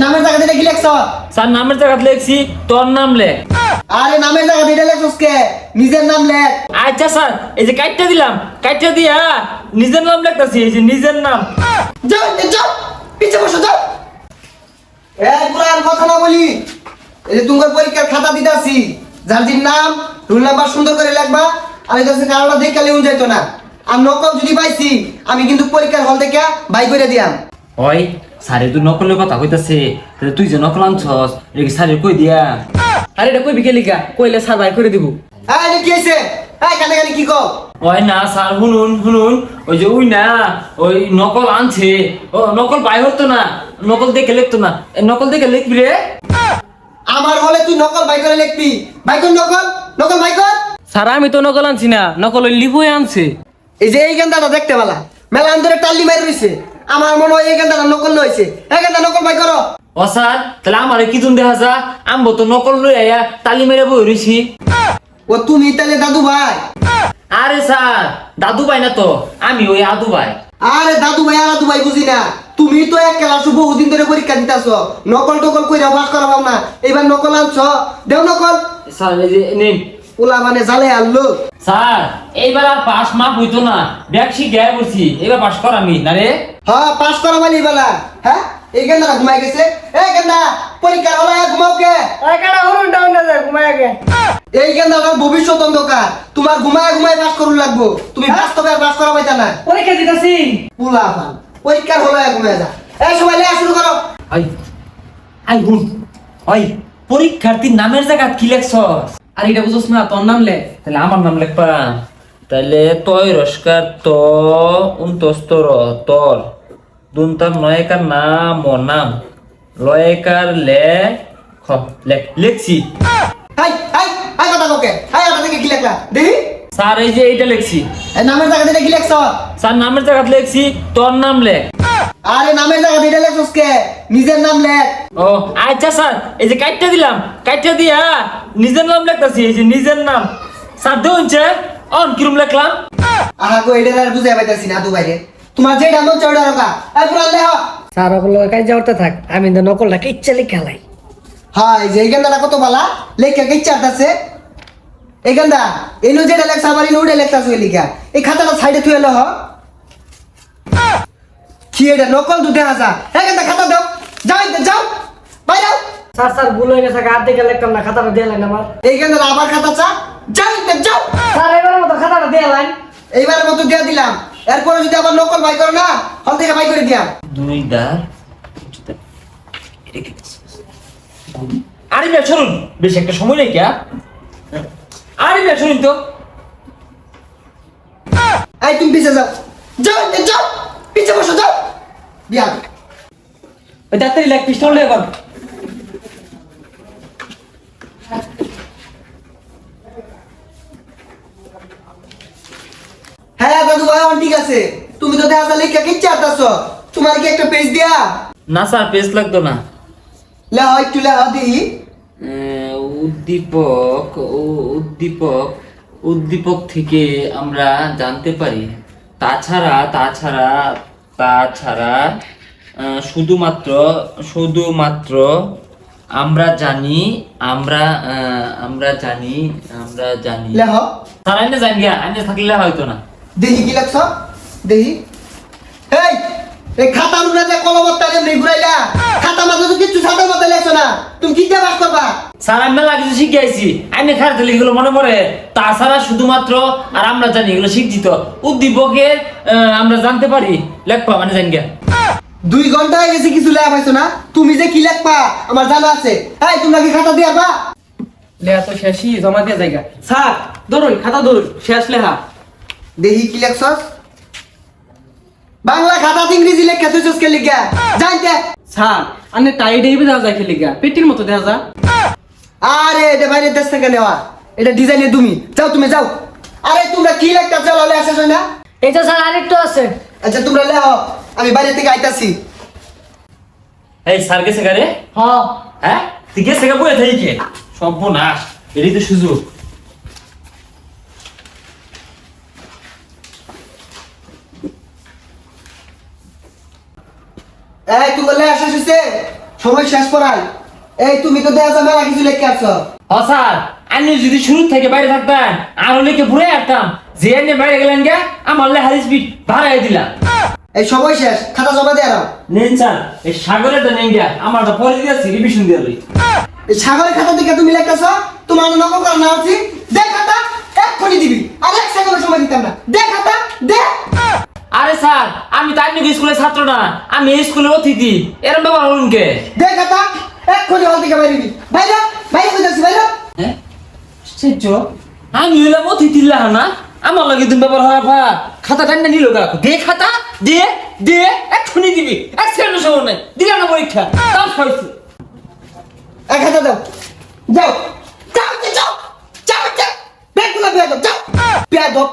নামের জায়গাতে এটা কি লেখছ? স্যার নামের জায়গাতে লিখছি তোর নাম লেখ। আরে নামের জায়গাতে এটা লেখছস কে? নিজের নাম লেখ। আচ্ছা স্যার, এই যে কাইটটা দিলাম, কাইটটা দিয়া নিজের নাম লিখতাছি, এই যে নিজের নাম। যাও যাও, পিছে বসো যাও। পুরান কথা না বলি। এই যে তোমার পরীক্ষার খাতা দিতাছি, যার যার নাম রোল নাম্বার সুন্দর করে লিখবা। আর এই কাছে কারোটা দেখে লেউন যাইতো না। আর নকল যদি পাইছি আমি কিন্তু পরীক্ষার হল থেকে বাই করে দিয়াম। ওই স্যারে তুই নকলের কথা কইতাছে, তাহলে তুই যে নকল আনছস এটা কি স্যারে কই দিয়া? আরে এটা কই বিকেলিকা কইলে স্যার বাই করে দিব। এই কি হইছে? কানে কানে কি কও? ওই না স্যার, শুনুন শুনুন, ওই যে ওই না ওই নকল আনছে, ও নকল বাই হতো না, নকল দেখে লিখতো না, নকল দেখে লিখবি রে। আমার হলে তুই নকল বাই করে লিখবি। বাই কর নকল, নকল বাই কর। স্যার আমি তো নকল আনছি না, নকল ওই লিবুই আনছে। এই যে এই গেন্দাটা দেখতে পালা মেলা অন্তরে টাল্লি মারি রইছে। আমার মনে হয় এই গেন্দাটা নকল হইছে। এই গেন্দা নকল বাই করো। ও স্যার, তাহলে আমারে কি তুমি দেখা যা, আমবো তো নকল লই আয়া তালি মেরে বই রইছি। ও তুমি তাহলে দাদু ভাই? আরে স্যার দাদু ভাই না তো, আমি ওই আদু ভাই। আরে দাদু ভাই আর দাদু ভাই বুঝি না। তুমি তো এক ক্লাস বহুদিন ধরে পরীক্ষা দিতাছ, নকল টকল কইরা পাস করাবাও না। এইবার নকল আনছ, দেও নকল। স্যার এই যে নিন। পোলা মানে জালে আনলো। স্যার এইবার আর পাস মাপ হইতো না, ব্যাগ শিখে বলছি, এবার পাস করামি না রে। হ্যাঁ পাস করাবালি বেলা। হ্যাঁ এই গেন্দাটা ঘুমাই গেছে। এই গেন্দা পরীক্ষার হলে ঘুমাও কে? একাটা হরুন ডাউন না যায় ঘুমায় আগে। এই গেন্দাটার ভবিষ্যৎ অন্ধকার। তোমার ঘুমায় ঘুমায় পাস করুন লাগবো। তুমি বাস্তবে আর পাস করাবাইতা না। পরীক্ষা দিতাছি। পোলা পান পরীক্ষার হলে ঘুমায় যা। এই সবাই লেখা শুরু করো। আই আই হুন, ওই পরীক্ষার্থীর নামের জায়গা কি লেখছস? আর এটা বুঝছ না তোর নাম লে। তাহলে আমার নাম লেখবা। তাহলে তয় রস্কার ত উন্তস্তর তর দুনতার নয়কার নাম ও নাম লয়কার লে খ লেখছি। হাই হাই হাই কথা কোকে। হাই ওটা থেকে কি লেখলা দেখি? স্যার এই যে এইটা লেখছি। এই নামের জায়গাতে এটা কি লেখছ? স্যার নামের জায়গাতে লেখছি তোর নাম লেখ। আরে নামের জায়গাতে এটা লেখছস কে? নিজের নাম লেখ। ও আচ্ছা স্যার, এই যে কাইটটা দিলাম, কাইটটা দিয়া নিজের নাম লেখতাছি, এই যে নিজের নাম। স্যার দেউনছে অন কিরম লেখলাম? আহা গো এটা আর বুঝাই পাইতাছি না দুবাইরে। তোমার যেটা মন চাই ওটা রাখা। এই পুরান লেখ। স্যার ওগুলো কাজ যাওয়াতে থাক, আমি তো নকলটাকে ইচ্ছা লিখে লাই। হ্যাঁ এই যে এই গেন্দাটা কত বালা লেখা কে চাটাছে। এই গেন্দা এনো যেটা লেখছ আবার ইনো ওটা লেখতাছ ওই লিখা। এই খাতাটা সাইডে থুয়ে লহ। কি এটা নকল দুধে আসা। এই গেন্দা খাতা দাও। যাও যাও বাইরে যাও। স্যার স্যার ভুল হয়ে গেছে, হাত দেখে লিখতাম না, খাতাটা দিয়ে লাইন আমার। এই গেন্দা আবার খাতা চা। যাও যাও। স্যার এবারের মতো খাতাটা দিয়ে লাইন। এইবারের মতো দিয়ে দিলাম। এরপরে যদি আবার নকল বাই করো না হল থেকে বাই করে দিয়াম। দুই দা আরে বে শুনুন, বেশ একটা সময় নেই क्या? আরে বে শুনুন তো। এই তুমি পিছে যাও। যাও যাও পিছে বসো যাও। বিয়া ওই ডাক্তারি লেখ পিস্টল লে এখন। হ্যাঁ দাদু ভাই ঠিক আছে। তুমি তো দেখা লেখা কি চাটাছ। তোমার কি একটা পেজ দিয়া? না স্যার পেজ লাগতো না। লে হয় একটু লেখা দিই। উদ্দীপক উদ্দীপক উদ্দীপক থেকে আমরা জানতে পারি, তাছাড়া তাছাড়া তাছাড়া শুধুমাত্র শুধুমাত্র আমরা জানি আমরা আমরা জানি আমরা জানি। লেখ স্যার আইনে জানি গিয়া, আইনে থাকলে হয়তো না। দেখি কি লেখছ দেখি। এই এই খাতার উপরে যে কলমটা যে ঘুরাইলা খাতা মাঝে তো কিছু সাথে মতো লেখছ না। তুমি কি দিয়ে বাস করবা? স্যার আমি মেলা কিছু শিখে আইছি, আইনে খারাপ দিলে এগুলো মনে পড়ে। তাছাড়া শুধুমাত্র আর আমরা জানি, এগুলো শিক্ষিত উদ্দীপকের আমরা জানতে পারি লেখবা মানে জানি গিয়া। 2 ঘন্টা হয়ে গেছে কিছু লেখা পাইছো না। তুমি যে কি লেখবা আমার জানা আছে। এই তোমরা কি খাতা দিয়ে আসবা? লেখা তো শেষই, জমা দিয়ে জায়গা। স্যার ধরুন খাতা ধরুন, শেষ লেখা। দেখি কি লেখছস। বাংলা খাতা ইংরেজি লেখা তুইছস কে লিখা জানতে। স্যার আনে টাইড এইবে দেওয়া যায় খেলিগা, পেটির মতো দেওয়া যা। আরে এটা বাইরে দেশ থেকে নেওয়া। এটা ডিজাইনে তুমি যাও তুমি যাও। আরে তোমরা কি লেখতা চলো লে আসছ না? এই তো স্যার আরেকটু আছে। আচ্ছা তোমরা লেখো, আমি বাইরে থেকে আইতাছি। এই স্যার গেছে গারে? হ্যাঁ হ্যাঁ তুই গেছে গা বয়ে থাকি কে? সর্বনাশ, এটাই তো সুযোগ। এই তোমরা লে আসছ সময় শেষ করাই। এই তুমি তো দেখা যায় মেলা কিছু লেখকে আসছো। হ স্যার, আমি যদি শুরু থেকে বাইরে থাকতাম আরো লিখে ঘুরে আসতাম, যে এনে বাইরে গেলেন গা আমার লেখার স্পিড বাড়াই দিলাম। এই সময় শেষ, খাতা জমা দিয়ে দাও। নেন স্যার, এই সাগরেরটা নেন গা, আমারটা পরে দিয়েছি রিভিশন দিয়ে লই। এই সাগরের খাতা দিকে তুমি লেখতেছো, তোমার নকল করা না উচিত। দে খাতা, এক্ষুনি দিবি, আর এক সেকেন্ড সময় দিতাম না। দে খাতা, দে। আরে স্যার, আমি তো আপনি স্কুলের ছাত্র না, আমি এই স্কুলের অতিথি, এরম ব্যাপার হলুন কে? দে খাতা, এক্ষুনি হল থেকে বাইরে দিবি। বাইরে, বাইরে কইতাছি বাইরে। হ্যাঁ সেজ, আমি হইলাম অতিথি না, আমার লাগে তুমি ব্যাপার হয় আপা। খাতা টান্না নিল গা, দে খাতা, দে দে, এক্ষুনি দিবি, এক সেকেন্ড সময় নাই, দিলাম না পরীক্ষা, তাও খাইছি। এক খাতা দাও, যাও যাও যাও যাও যাও, ব্যাগ গুলা বেয়াদব, যাও বেয়াদব।